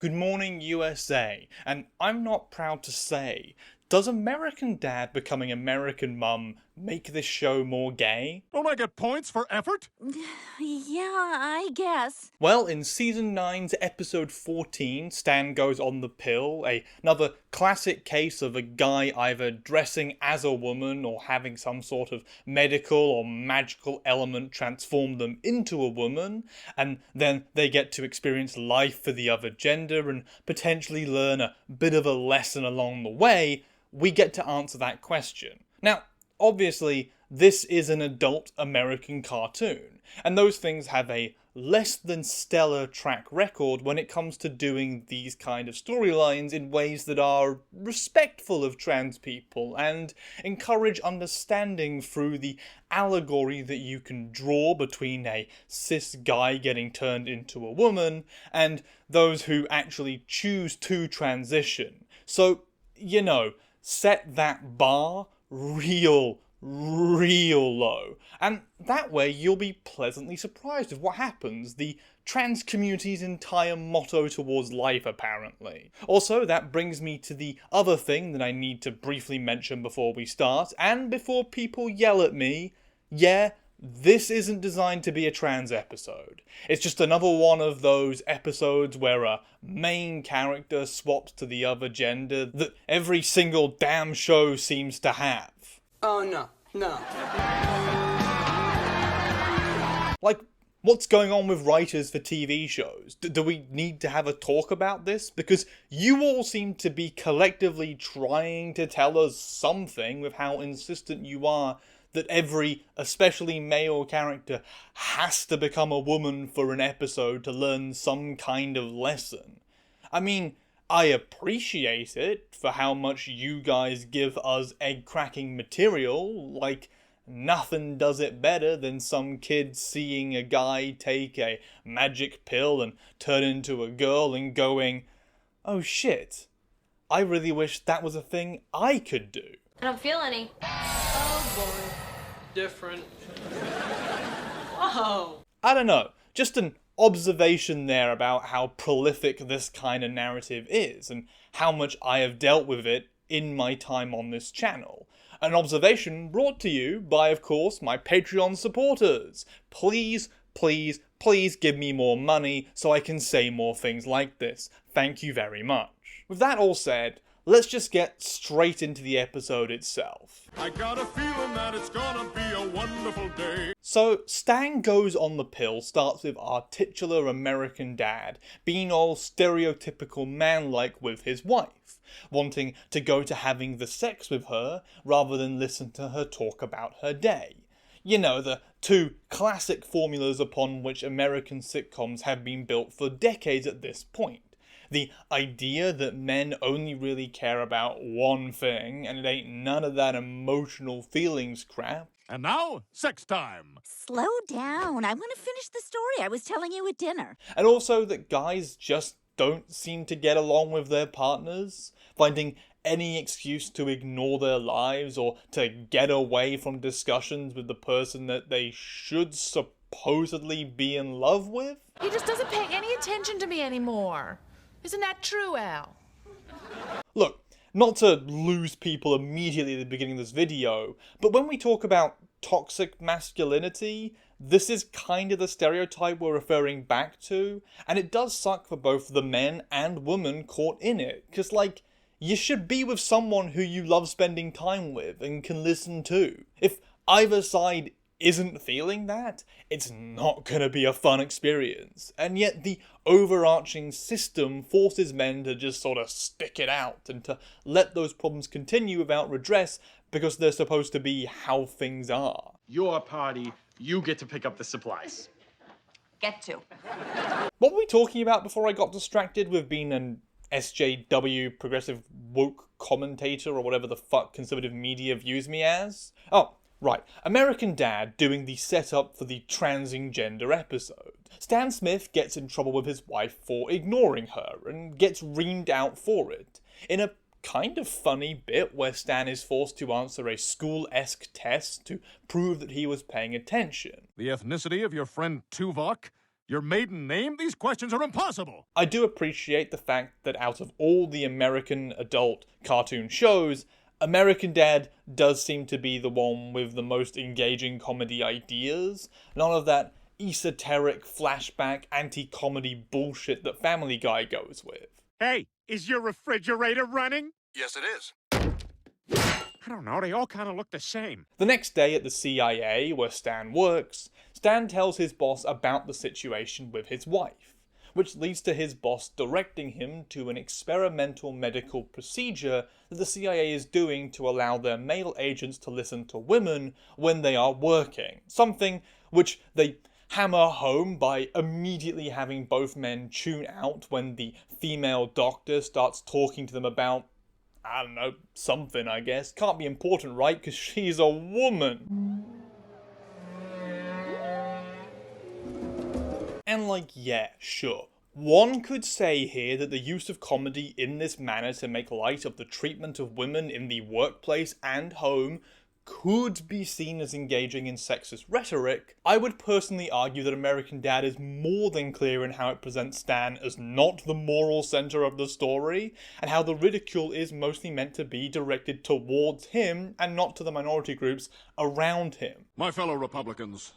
Good morning, USA, and I'm not proud to say, does American Dad becoming American Mum make this show more gay? Don't I get points for effort? Yeah, I guess. Well, in Season 9's Episode 14, Stan Goes on the Pill, another classic case of a guy either dressing as a woman or having some sort of medical or magical element transform them into a woman, and then they get to experience life for the other gender and potentially learn a bit of a lesson along the way. We get to answer that question. Now, obviously, this is an adult American cartoon, and those things have a less than stellar track record when it comes to doing these kind of storylines in ways that are respectful of trans people and encourage understanding through the allegory that you can draw between a cis guy getting turned into a woman and those who actually choose to transition. So, set that bar real low, and that way you'll be pleasantly surprised with what happens, the trans community's entire motto towards life apparently. Also, that brings me to the other thing that I need to briefly mention before we start, and before people yell at me. Yeah, this isn't designed to be a trans episode. It's just another one of those episodes where a main character swaps to the other gender that every single damn show seems to have. Oh, no. Like, what's going on with writers for TV shows? Do we need to have a talk about this? Because you all seem to be collectively trying to tell us something with how insistent you are that every, especially male character, has to become a woman for an episode to learn some kind of lesson. I mean, I appreciate it for how much you guys give us egg-cracking material, like nothing does it better than some kid seeing a guy take a magic pill and turn into a girl and going, oh shit, I really wish that was a thing I could do. I don't feel any. Oh, boy. Different. Whoa. I don't know, just an observation there about how prolific this kind of narrative is and how much I have dealt with it in my time on this channel. An observation brought to you by, of course, my Patreon supporters. Please give me more money so I can say more things like this. Thank you very much. With that all said, let's just get straight into the episode itself. I got a feeling that it's gonna be a wonderful day. So, Stan Goes on the Pill starts with our titular American dad being all stereotypical man-like with his wife, wanting to go to having the sex with her rather than listen to her talk about her day. You know, the two classic formulas upon which American sitcoms have been built for decades at this point. The idea that men only really care about one thing, and it ain't none of that emotional feelings crap. And now, sex time. Slow down. I want to finish the story I was telling you at dinner. And also that guys just don't seem to get along with their partners, finding any excuse to ignore their lives or to get away from discussions with the person that they should supposedly be in love with. He just doesn't pay any attention to me anymore. Isn't that true, Al? Look, not to lose people immediately at the beginning of this video, but when we talk about toxic masculinity, this is kind of the stereotype we're referring back to, and it does suck for both the men and women caught in it, because, like, you should be with someone who you love spending time with and can listen to. If either side isn't feeling that, it's not gonna be a fun experience. And yet the overarching system forces men to just sort of stick it out and to let those problems continue without redress because they're supposed to be how things are. Your party, you get to pick up the supplies. Get to. What were we talking about before I got distracted with being an SJW progressive woke commentator or whatever the fuck conservative media views me as? Oh, right, American Dad doing the setup for the transing gender episode. Stan Smith gets in trouble with his wife for ignoring her and gets reamed out for it. In a kind of funny bit where Stan is forced to answer a school-esque test to prove that he was paying attention. The ethnicity of your friend Tuvok? Your maiden name? These questions are impossible! I do appreciate the fact that out of all the American adult cartoon shows, American Dad does seem to be the one with the most engaging comedy ideas. None of that esoteric flashback anti-comedy bullshit that Family Guy goes with. Hey, is your refrigerator running? Yes, it is. I don't know, they all kind of look the same. The next day at the CIA, where Stan works, Stan tells his boss about the situation with his wife, which leads to his boss directing him to an experimental medical procedure that the CIA is doing to allow their male agents to listen to women when they are working. Something which they hammer home by immediately having both men tune out when the female doctor starts talking to them about, I don't know, something, I guess. Can't be important, right? Because she's a woman. And yeah, sure. One could say here that the use of comedy in this manner to make light of the treatment of women in the workplace and home could be seen as engaging in sexist rhetoric. I would personally argue that American Dad is more than clear in how it presents Stan as not the moral center of the story, and how the ridicule is mostly meant to be directed towards him and not to the minority groups around him. My fellow Republicans,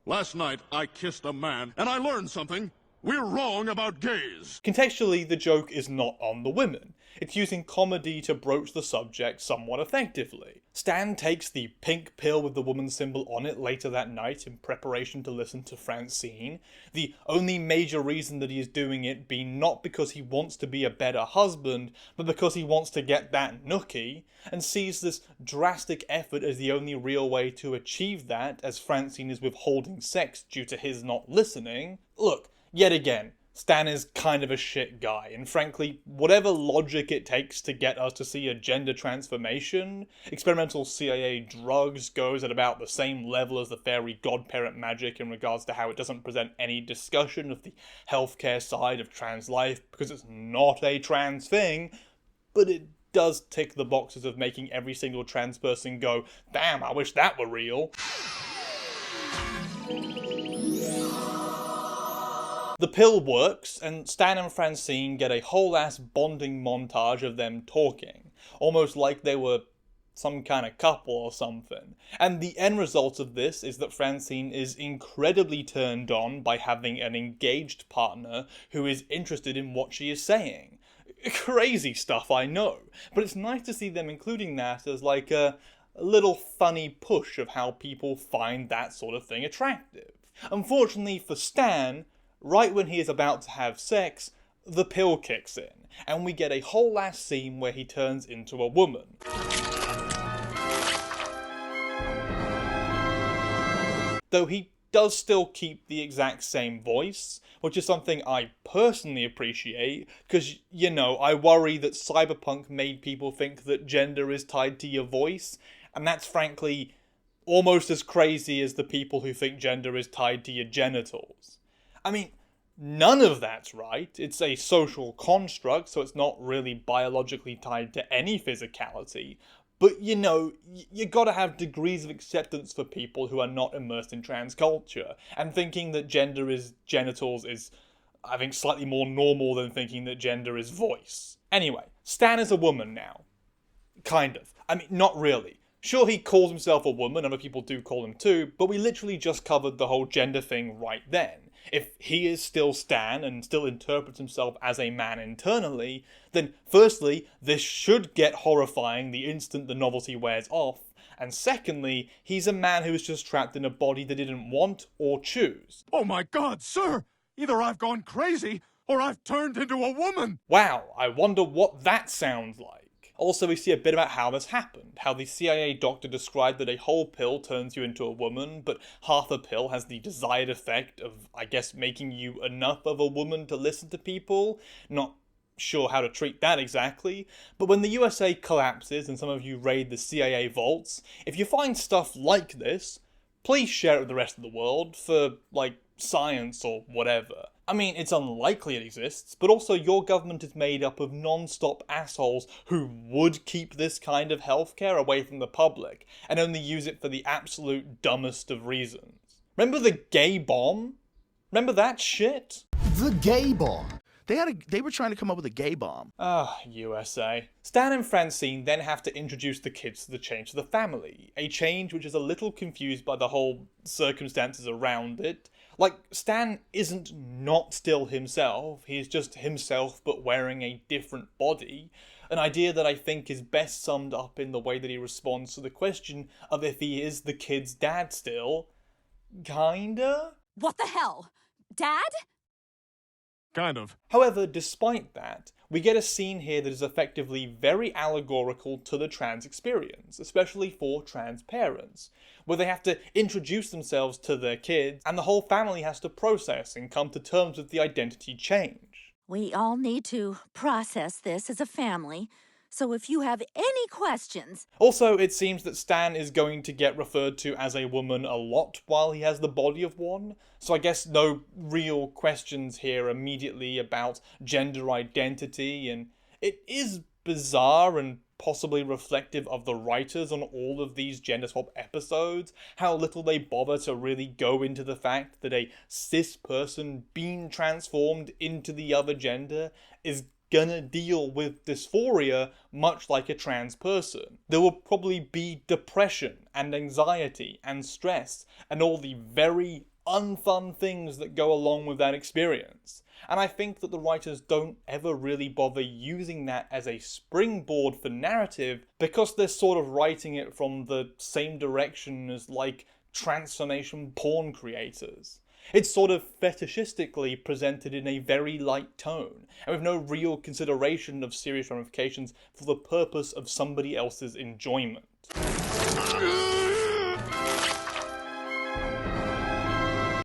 last night I kissed a man, and I learned something. We're wrong about gays. Contextually, the joke is not on the women. It's using comedy to broach the subject somewhat effectively. Stan takes the pink pill with the woman symbol on it later that night in preparation to listen to Francine, the only major reason that he is doing it being not because he wants to be a better husband, but because he wants to get that nookie, and sees this drastic effort as the only real way to achieve that, as Francine is withholding sex due to his not listening. Look, yet again, Stan is kind of a shit guy, and frankly, whatever logic it takes to get us to see a gender transformation, experimental CIA drugs goes at about the same level as the fairy godparent magic in regards to how it doesn't present any discussion of the healthcare side of trans life because it's not a trans thing, but it does tick the boxes of making every single trans person go, damn, I wish that were real. The pill works, and Stan and Francine get a whole-ass bonding montage of them talking, almost like they were some kind of couple or something. And the end result of this is that Francine is incredibly turned on by having an engaged partner who is interested in what she is saying. Crazy stuff, I know, but it's nice to see them including that as a little funny push of how people find that sort of thing attractive. Unfortunately for Stan, right when he is about to have sex, the pill kicks in, and we get a whole last scene where he turns into a woman. Though he does still keep the exact same voice, which is something I personally appreciate, because, I worry that cyberpunk made people think that gender is tied to your voice, and that's frankly almost as crazy as the people who think gender is tied to your genitals. I mean, none of that's right. It's a social construct, so it's not really biologically tied to any physicality. But, you gotta have degrees of acceptance for people who are not immersed in trans culture. And thinking that gender is genitals is, I think, slightly more normal than thinking that gender is voice. Anyway, Stan is a woman now. Kind of. I mean, not really. Sure, he calls himself a woman, other people do call him too, but we literally just covered the whole gender thing right then. If he is still Stan and still interprets himself as a man internally, then firstly, this should get horrifying the instant the novelty wears off, and secondly, he's a man who is just trapped in a body that he didn't want or choose. Oh my God, sir! Either I've gone crazy, or I've turned into a woman! Wow, I wonder what that sounds like. Also, we see a bit about how this happened, how the CIA doctor described that a whole pill turns you into a woman, but half a pill has the desired effect of, I guess, making you enough of a woman to listen to people. Not sure how to treat that exactly, but when the USA collapses and some of you raid the CIA vaults, if you find stuff like this, please share it with the rest of the world for, science or whatever. I mean, it's unlikely it exists, but also your government is made up of non-stop assholes who would keep this kind of healthcare away from the public, and only use it for the absolute dumbest of reasons. Remember the gay bomb? Remember that shit? The gay bomb. They were trying to come up with a gay bomb. USA. Stan and Francine then have to introduce the kids to the change of the family, a change which is a little confused by the whole circumstances around it. Like, Stan isn't not still himself, he's just himself but wearing a different body, an idea that I think is best summed up in the way that he responds to the question of if he is the kid's dad still. Kinda? What the hell? Dad? Kind of. However, despite that, we get a scene here that is effectively very allegorical to the trans experience, especially for trans parents, where they have to introduce themselves to their kids, and the whole family has to process and come to terms with the identity change. We all need to process this as a family, so if you have any questions... Also, it seems that Stan is going to get referred to as a woman a lot while he has the body of one, so I guess no real questions here immediately about gender identity, and it is bizarre and possibly reflective of the writers on all of these gender swap episodes, how little they bother to really go into the fact that a cis person being transformed into the other gender is gonna deal with dysphoria much like a trans person. There will probably be depression and anxiety and stress and all the very unfun things that go along with that experience. And I think that the writers don't ever really bother using that as a springboard for narrative because they're sort of writing it from the same direction as like transformation porn creators. It's sort of fetishistically presented in a very light tone, and with no real consideration of serious ramifications for the purpose of somebody else's enjoyment.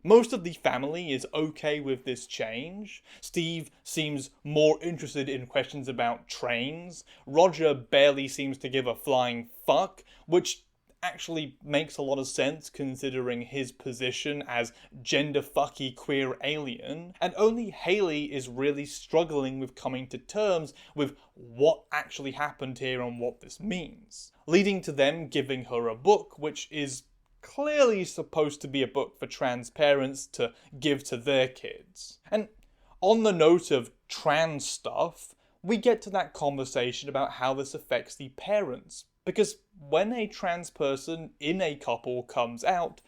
Most of the family is okay with this change. Steve seems more interested in questions about trains. Roger barely seems to give a flying fuck, which actually makes a lot of sense considering his position as gender-fucky queer alien, and only Haley is really struggling with coming to terms with what actually happened here and what this means, leading to them giving her a book which is clearly supposed to be a book for trans parents to give to their kids. And on the note of trans stuff, we get to that conversation about how this affects the parents, because when a trans person in a couple comes out,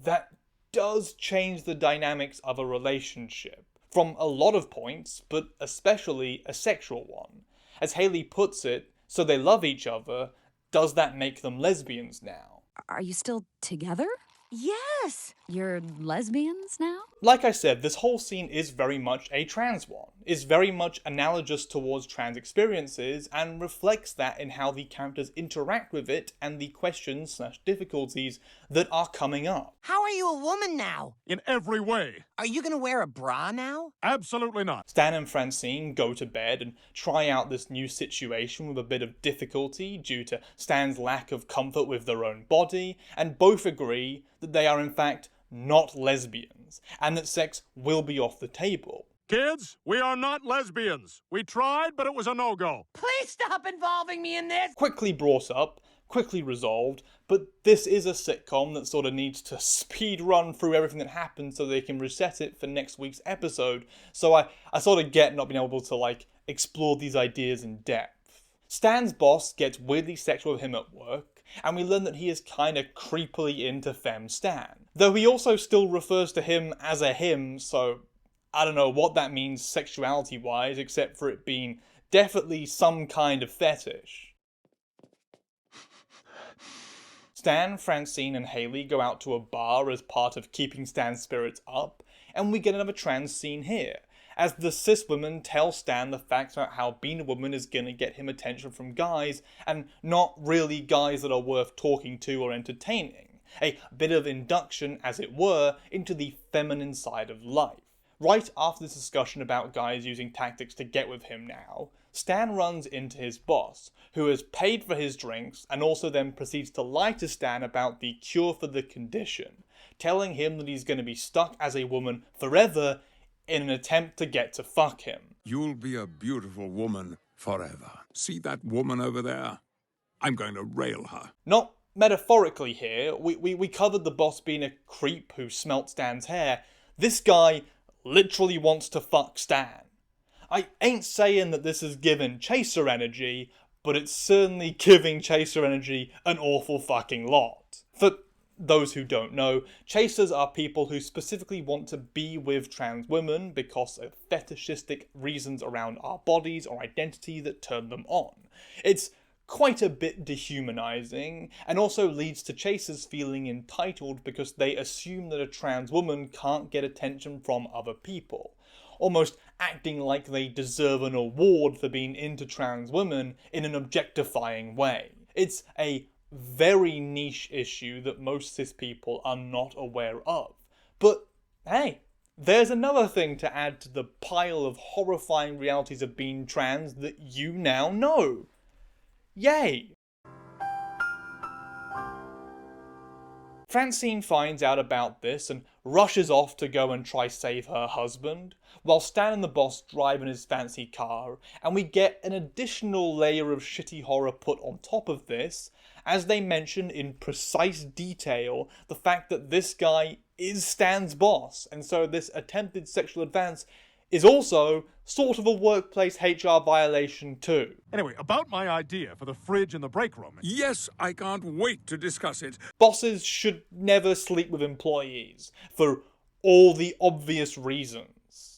that does change the dynamics of a relationship. From a lot of points, but especially a sexual one. As Haley puts it, so they love each other, does that make them lesbians now? Are you still together? Yes! You're lesbians now? Like I said, this whole scene is very much a trans one. It's very much analogous towards trans experiences and reflects that in how the characters interact with it and the questions/difficulties that are coming up. How are you a woman now? In every way. Are you gonna wear a bra now? Absolutely not. Stan and Francine go to bed and try out this new situation with a bit of difficulty due to Stan's lack of comfort with their own body, and both agree that they are in fact not lesbians, and that sex will be off the table. Kids, we are not lesbians. We tried, but it was a no-go. Please stop involving me in this! Quickly brought up, quickly resolved, but this is a sitcom that sort of needs to speed run through everything that happened so they can reset it for next week's episode, so I sort of get not being able to, like, explore these ideas in depth. Stan's boss gets weirdly sexual with him at work, and we learn that he is kinda creepily into Femme Stan, though he also still refers to him as a him, so I don't know what that means sexuality-wise, except for it being definitely some kind of fetish. Stan, Francine, and Haley go out to a bar as part of keeping Stan's spirits up, and we get another trans scene here, as the cis women tell Stan the facts about how being a woman is gonna get him attention from guys, and not really guys that are worth talking to or entertaining. A bit of induction, as it were, into the feminine side of life. Right after this discussion about guys using tactics to get with him now, Stan runs into his boss, who has paid for his drinks and also then proceeds to lie to Stan about the cure for the condition, telling him that he's going to be stuck as a woman forever in an attempt to get to fuck him. You'll be a beautiful woman forever. See that woman over there? I'm going to rail her. Not metaphorically here, we covered the boss being a creep who smelt Stan's hair. This guy literally wants to fuck Stan. I ain't saying that this is giving Chaser energy, but it's certainly giving Chaser energy an awful fucking lot. For those who don't know, chasers are people who specifically want to be with trans women because of fetishistic reasons around our bodies or identity that turn them on. It's quite a bit dehumanizing, and also leads to chasers feeling entitled because they assume that a trans woman can't get attention from other people, almost acting like they deserve an award for being into trans women in an objectifying way. It's a very niche issue that most cis people are not aware of. But hey, there's another thing to add to the pile of horrifying realities of being trans that you now know. Yay! Francine finds out about this and rushes off to go and try save her husband, while Stan and the boss drive in his fancy car, and we get an additional layer of shitty horror put on top of this, as they mention in precise detail the fact that this guy is Stan's boss, and so this attempted sexual advance is also sort of a workplace HR violation too. Anyway, about my idea for the fridge in the break room. Yes, I can't wait to discuss it. Bosses should never sleep with employees, for all the obvious reasons.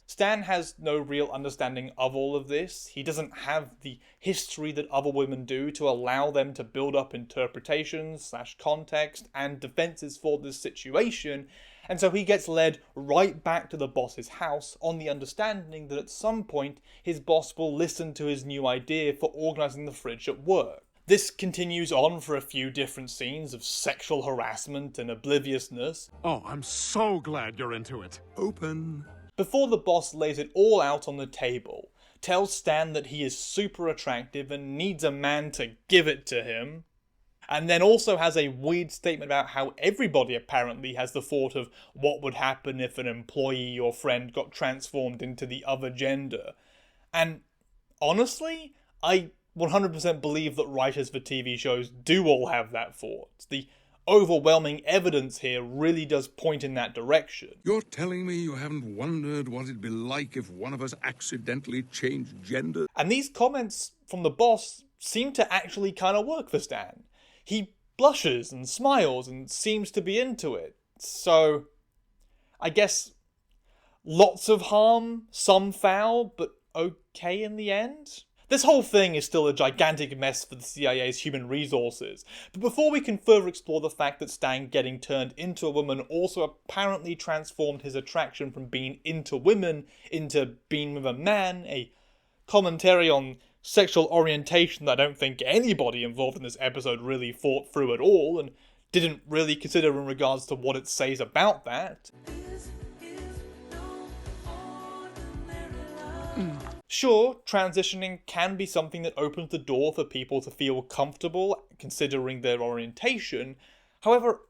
Stan has no real understanding of all of this. He doesn't have the history that other women do to allow them to build up interpretations / context and defenses for this situation, and so he gets led right back to the boss's house on the understanding that at some point his boss will listen to his new idea for organising the fridge at work. This continues on for a few different scenes of sexual harassment and obliviousness. Oh, I'm so glad you're into it. Open. Before the boss lays it all out on the table, tells Stan that he is super attractive and needs a man to give it to him, and then also has a weird statement about how everybody apparently has the thought of what would happen if an employee or friend got transformed into the other gender. And honestly, I 100% believe that writers for TV shows do all have that thought. The overwhelming evidence here really does point in that direction. You're telling me you haven't wondered what it'd be like if one of us accidentally changed gender? And these comments from the boss seem to actually kind of work for Stan. He blushes and smiles and seems to be into it. So, I guess lots of harm, some foul, but okay in the end? This whole thing is still a gigantic mess for the CIA's human resources, but before we can further explore the fact that Stan getting turned into a woman also apparently transformed his attraction from being into women into being with a man, a commentary on sexual orientation that I don't think anybody involved in this episode really thought through at all, and didn't really consider in regards to what it says about that. Sure, transitioning can be something that opens the door for people to feel comfortable considering their orientation. However,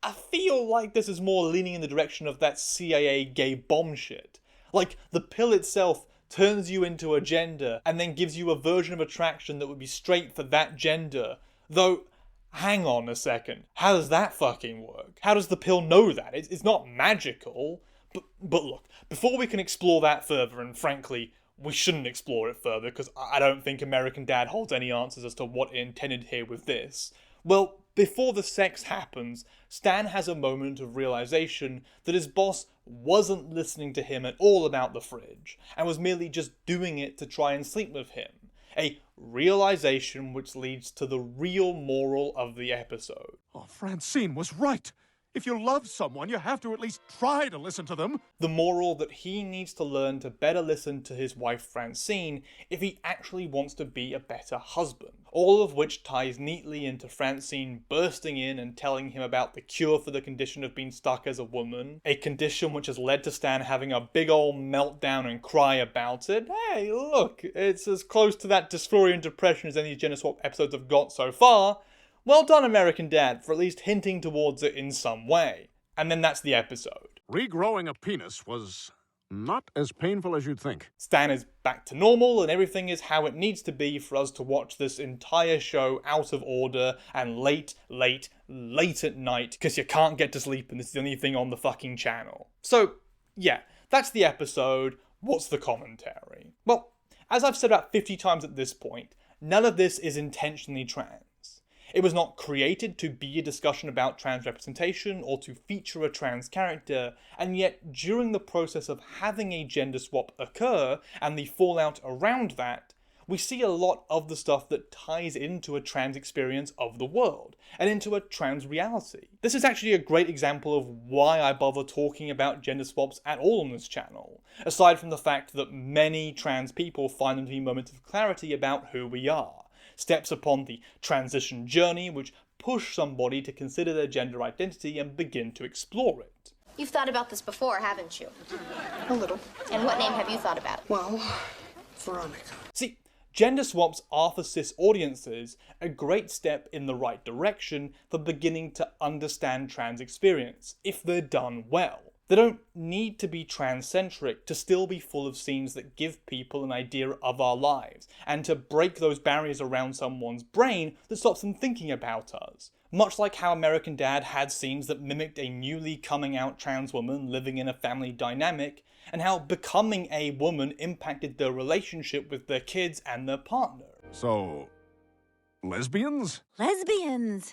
I feel like this is more leaning in the direction of that CIA gay bomb shit. Like, the pill itself turns you into a gender and then gives you a version of attraction that would be straight for that gender. Though, hang on a second, how does that fucking work? How does the pill know that? It's not magical. But look, before we can explore that further, and frankly, we shouldn't explore it further because I don't think American Dad holds any answers as to what it intended here with this. Well, before the sex happens, Stan has a moment of realization that his boss wasn't listening to him at all about the fridge, and was merely just doing it to try and sleep with him. A realization which leads to the real moral of the episode. Oh, Francine was right. If you love someone, you have to at least try to listen to them. The moral that he needs to learn to better listen to his wife Francine if he actually wants to be a better husband. All of which ties neatly into Francine bursting in and telling him about the cure for the condition of being stuck as a woman, a condition which has led to Stan having a big ol' meltdown and cry about it. Hey, look, it's as close to that dysphoria and depression as any Gender Swap episodes have got so far. Well done, American Dad, for at least hinting towards it in some way. And then that's the episode. Regrowing a penis was not as painful as you'd think. Stan is back to normal and everything is how it needs to be for us to watch this entire show out of order and late at night because you can't get to sleep and this is the only thing on the fucking channel. So, yeah, that's the episode. What's the commentary? Well, as I've said about 50 times at this point, none of this is intentionally trans. It was not created to be a discussion about trans representation or to feature a trans character, and yet during the process of having a gender swap occur and the fallout around that, we see a lot of the stuff that ties into a trans experience of the world, and into a trans reality. This is actually a great example of why I bother talking about gender swaps at all on this channel, aside from the fact that many trans people find them to be moments of clarity about who we are, steps upon the transition journey which push somebody to consider their gender identity and begin to explore it. You've thought about this before, haven't you? A little. And what name have you thought about? Well, Veronica. See, gender swaps are for cis audiences a great step in the right direction for beginning to understand trans experience, if they're done well. They don't need to be trans-centric to still be full of scenes that give people an idea of our lives, and to break those barriers around someone's brain that stops them thinking about us. Much like how American Dad had scenes that mimicked a newly coming out trans woman living in a family dynamic, and how becoming a woman impacted their relationship with their kids and their partner. So, lesbians? Lesbians!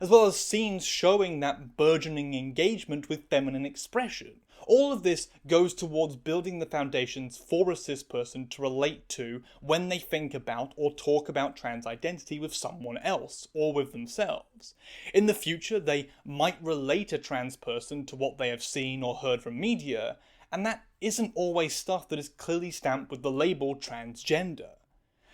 As well as scenes showing that burgeoning engagement with feminine expression. All of this goes towards building the foundations for a cis person to relate to when they think about or talk about trans identity with someone else, or with themselves. In the future, they might relate a trans person to what they have seen or heard from media, and that isn't always stuff that is clearly stamped with the label transgender.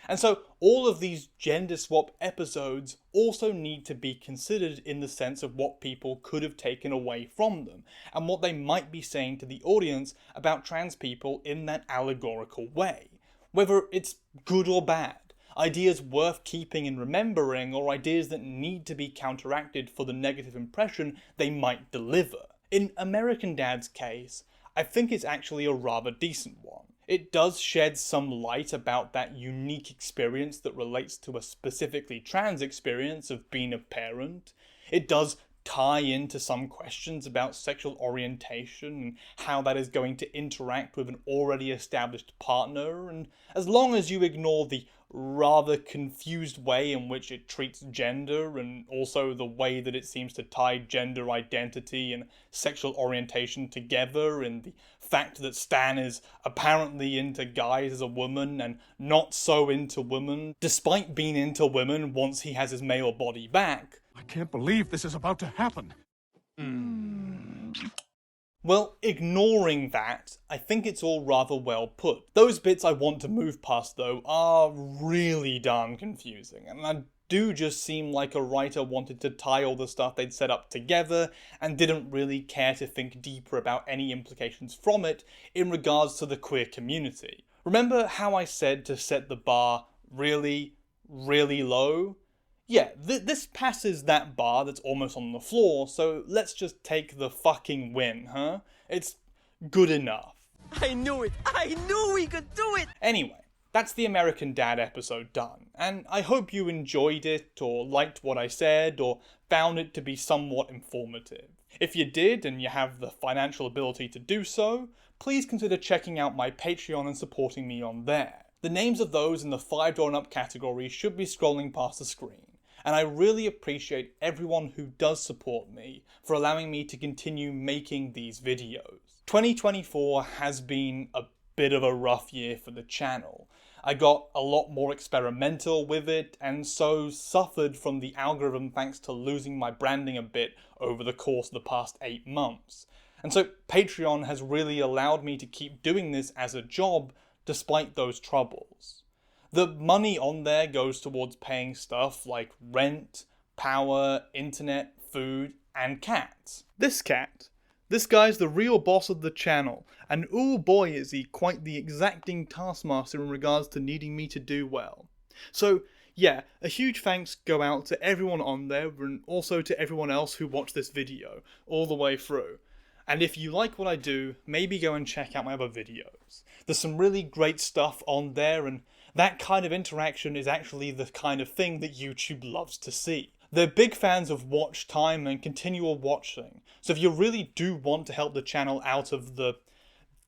And so all of these gender swap episodes also need to be considered in the sense of what people could have taken away from them, and what they might be saying to the audience about trans people in that allegorical way. Whether it's good or bad, ideas worth keeping and remembering, or ideas that need to be counteracted for the negative impression they might deliver. In American Dad's case, I think it's actually a rather decent one. It does shed some light about that unique experience that relates to a specifically trans experience of being a parent. It does tie into some questions about sexual orientation and how that is going to interact with an already established partner, and as long as you ignore the rather confused way in which it treats gender, and also the way that it seems to tie gender identity and sexual orientation together, and the fact that Stan is apparently into guys as a woman and not so into women, despite being into women once he has his male body back. I can't believe this is about to happen. Well, ignoring that, I think it's all rather well put. Those bits I want to move past, though, are really darn confusing, and I do just seem like a writer wanted to tie all the stuff they'd set up together and didn't really care to think deeper about any implications from it in regards to the queer community. Remember how I said to set the bar really, really low? Yeah, this passes that bar that's almost on the floor, so let's just take the fucking win, huh? It's good enough. I knew it! I knew we could do it! Anyway, that's the American Dad episode done, and I hope you enjoyed it, or liked what I said, or found it to be somewhat informative. If you did, and you have the financial ability to do so, please consider checking out my Patreon and supporting me on there. The names of those in the $5 and up category should be scrolling past the screen. And I really appreciate everyone who does support me for allowing me to continue making these videos. 2024 has been a bit of a rough year for the channel. I got a lot more experimental with it, and so suffered from the algorithm thanks to losing my branding a bit over the course of the past 8 months. And so Patreon has really allowed me to keep doing this as a job despite those troubles. The money on there goes towards paying stuff like rent, power, internet, food, and cats. This cat. This guy's the real boss of the channel, and ooh boy is he quite the exacting taskmaster in regards to needing me to do well. So yeah, a huge thanks go out to everyone on there, and also to everyone else who watched this video, all the way through. And if you like what I do, maybe go and check out my other videos. There's some really great stuff on there, and that kind of interaction is actually the kind of thing that YouTube loves to see. They're big fans of watch time and continual watching, so if you really do want to help the channel out of the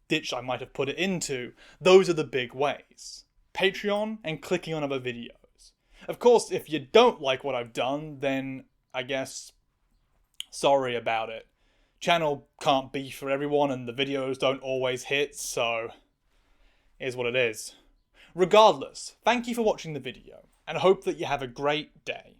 ditch I might have put it into, those are the big ways. Patreon and clicking on other videos. Of course, if you don't like what I've done, then I guess sorry about it. Channel can't be for everyone and the videos don't always hit, so here's what it is. Regardless, thank you for watching the video, and I hope that you have a great day.